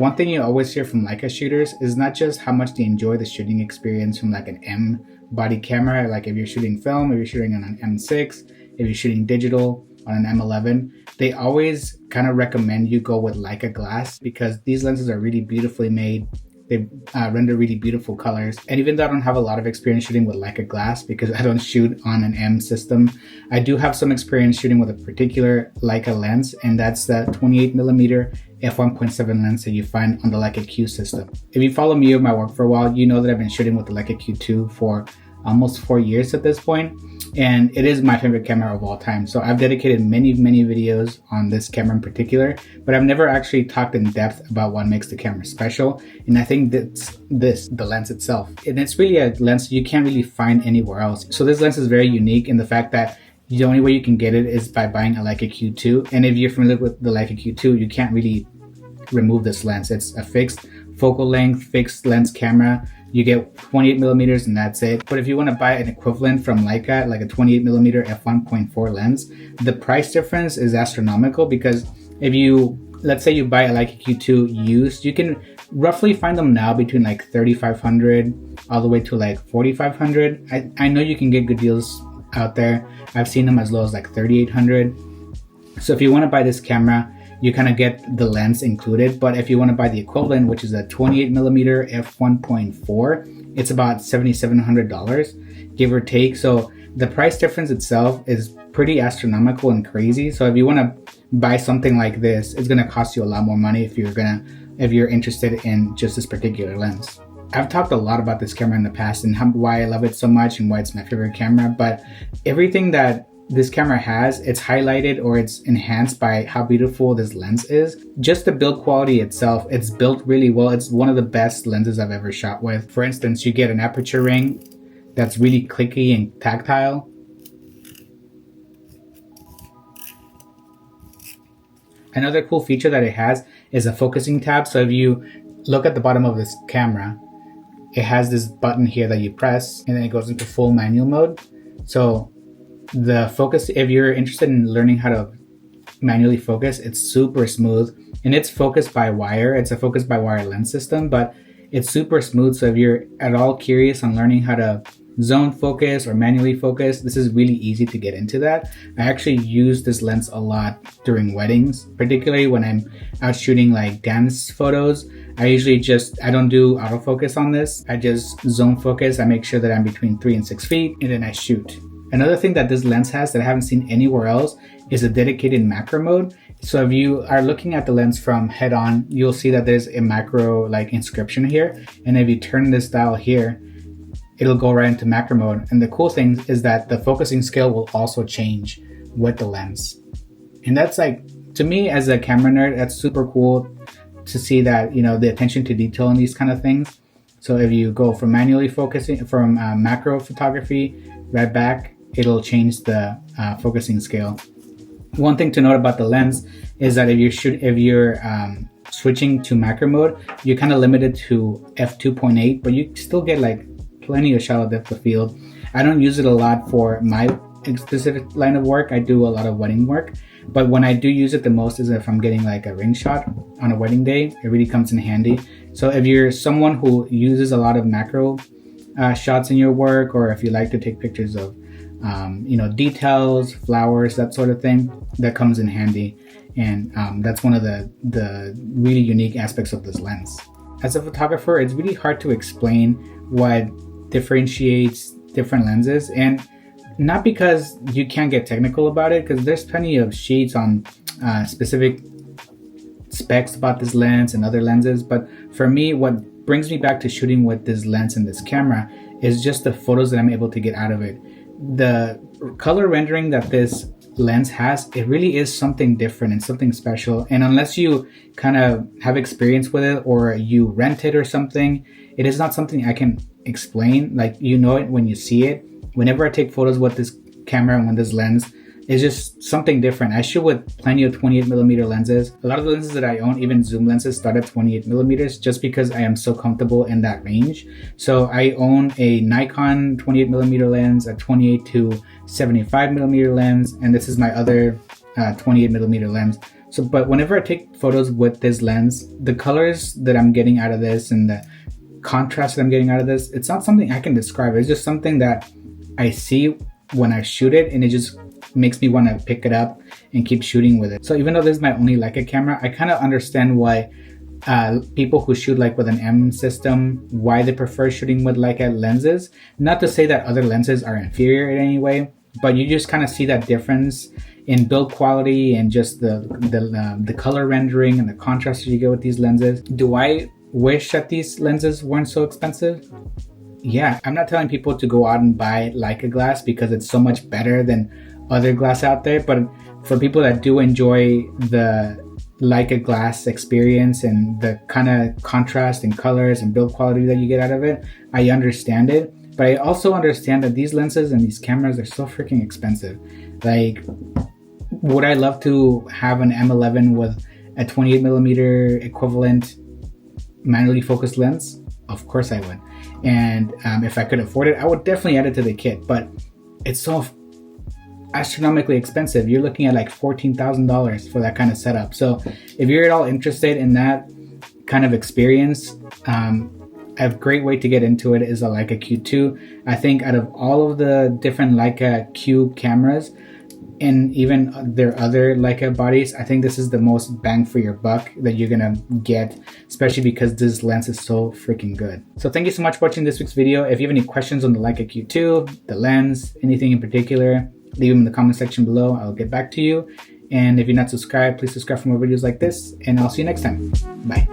One thing you always hear from Leica shooters is not just how much they enjoy the shooting experience from like an M body camera, like if you're shooting film, if you're shooting on an M6, if you're shooting digital on an M11, they always kind of recommend you go with Leica glass because these lenses are really beautifully made. They render really beautiful colors. And even though I don't have a lot of experience shooting with Leica glass because I don't shoot on an M system, I do have some experience shooting with a particular Leica lens, and that's the 28mm f1.7 lens that you find on the Leica Q system. If you follow me or my work for a while, you know that I've been shooting with the Leica Q2 for almost 4 years at this point, and it is my favorite camera of all time. So I've dedicated many videos on this camera in particular, but I've never actually talked in depth about what makes the camera special. And I think that's the lens itself. And it's really a lens you can't really find anywhere else. So this lens is very unique in the fact that the only way you can get it is by buying a Leica Q2. And if you're familiar with the Leica Q2, you can't really remove this lens. It's a fixed focal length, fixed lens camera. You get 28mm and that's it. But if you want to buy an equivalent from Leica, like a 28mm f1.4 lens, the price difference is astronomical because if you, let's say you buy a Leica Q2 used, you can roughly find them now between like $3,500 all the way to like $4,500. I know you can get good deals out there. I've seen them as low as like $3,800. So if you want to buy this camera, you kind of get the lens included. But if you want to buy the equivalent, which is a 28mm f1.4, it's about $7,700, give or take. So the price difference itself is pretty astronomical and crazy. So if you want to buy something like this, it's going to cost you a lot more money if you're interested in just this particular lens. I've talked a lot about this camera in the past and why I love it so much and why it's my favorite camera, but everything that this camera has, it's highlighted or it's enhanced by how beautiful this lens is. Just the build quality itself, it's built really well. It's one of the best lenses I've ever shot with. For instance, you get an aperture ring that's really clicky and tactile. Another cool feature that it has is a focusing tab. So if you look at the bottom of this camera, it has this button here that you press and then it goes into full manual mode. So the focus, if you're interested in learning how to manually focus, it's super smooth and it's focused by wire. It's a focus by wire lens system, but it's super smooth. So if you're at all curious on learning how to zone focus or manually focus, this is really easy to get into that. I actually use this lens a lot during weddings, particularly when I'm out shooting like dance photos. I don't do autofocus on this. I just zone focus. I make sure that I'm between 3 and 6 feet and then I shoot. Another thing that this lens has that I haven't seen anywhere else is a dedicated macro mode. So if you are looking at the lens from head on, you'll see that there's a macro like inscription here. And if you turn this dial here, it'll go right into macro mode. And the cool thing is that the focusing scale will also change with the lens. And that's like, to me as a camera nerd, that's super cool to see that, you know, the attention to detail in these kind of things. So if you go from manually focusing, from macro photography right back, it'll change the focusing scale. One thing to note about the lens is that if you're switching to macro mode, you're kind of limited to f2.8, but you still get like plenty of shallow depth of field. I don't use it a lot for my specific line of work. I do a lot of wedding work, but when I do use it the most is if I'm getting like a ring shot on a wedding day. It really comes in handy. So if you're someone who uses a lot of macro shots in your work, or if you like to take pictures of details, flowers, that sort of thing, that comes in handy. And that's one of the really unique aspects of this lens. As a photographer, it's really hard to explain what differentiates different lenses, and not because you can't get technical about it, because there's plenty of sheets on specific specs about this lens and other lenses. But for me, what brings me back to shooting with this lens and this camera is just the photos that I'm able to get out of it. The color rendering that this lens has, it really is something different and something special. And unless you kind of have experience with it or you rent it or something, it is not something I can explain. Like, you know it when you see it. Whenever I take photos with this camera and with this lens, it's just something different. I shoot with plenty of 28mm lenses. A lot of the lenses that I own, even zoom lenses, start at 28mm just because I am so comfortable in that range. So I own a Nikon 28mm lens, a 28 to 75mm lens, and this is my other 28mm lens. So, but whenever I take photos with this lens, the colors that I'm getting out of this and the contrast that I'm getting out of this, it's not something I can describe. It's just something that I see when I shoot it, and it just makes me want to pick it up and keep shooting with it. So even though this is my only Leica camera, I kind of understand why people who shoot like with an M system, why they prefer shooting with Leica lenses. Not to say that other lenses are inferior in any way, but you just kind of see that difference in build quality and just the color rendering and the contrast that you get with these lenses. Do I wish that these lenses weren't so expensive? Yeah, I'm not telling people to go out and buy Leica glass because it's so much better than other glass out there, but for people that do enjoy the Leica glass experience and the kind of contrast and colors and build quality that you get out of it, I understand it. But I also understand that these lenses and these cameras are so freaking expensive. Like, would I love to have an M11 with a 28mm equivalent manually focused lens? Of course I would. And if I could afford it, I would definitely add it to the kit. But it's so astronomically expensive. You're looking at like $14,000 for that kind of setup. So if you're at all interested in that kind of experience, a great way to get into it is a Leica Q2. I think out of all of the different Leica Q cameras and even their other Leica bodies, I think this is the most bang for your buck that you're gonna get, especially because this lens is so freaking good. So thank you so much for watching this week's video. If you have any questions on the Leica Q2, the lens, anything in particular, leave them in the comment section below. I'll get back to you. And if you're not subscribed, please subscribe for more videos like this, and I'll see you next time. Bye.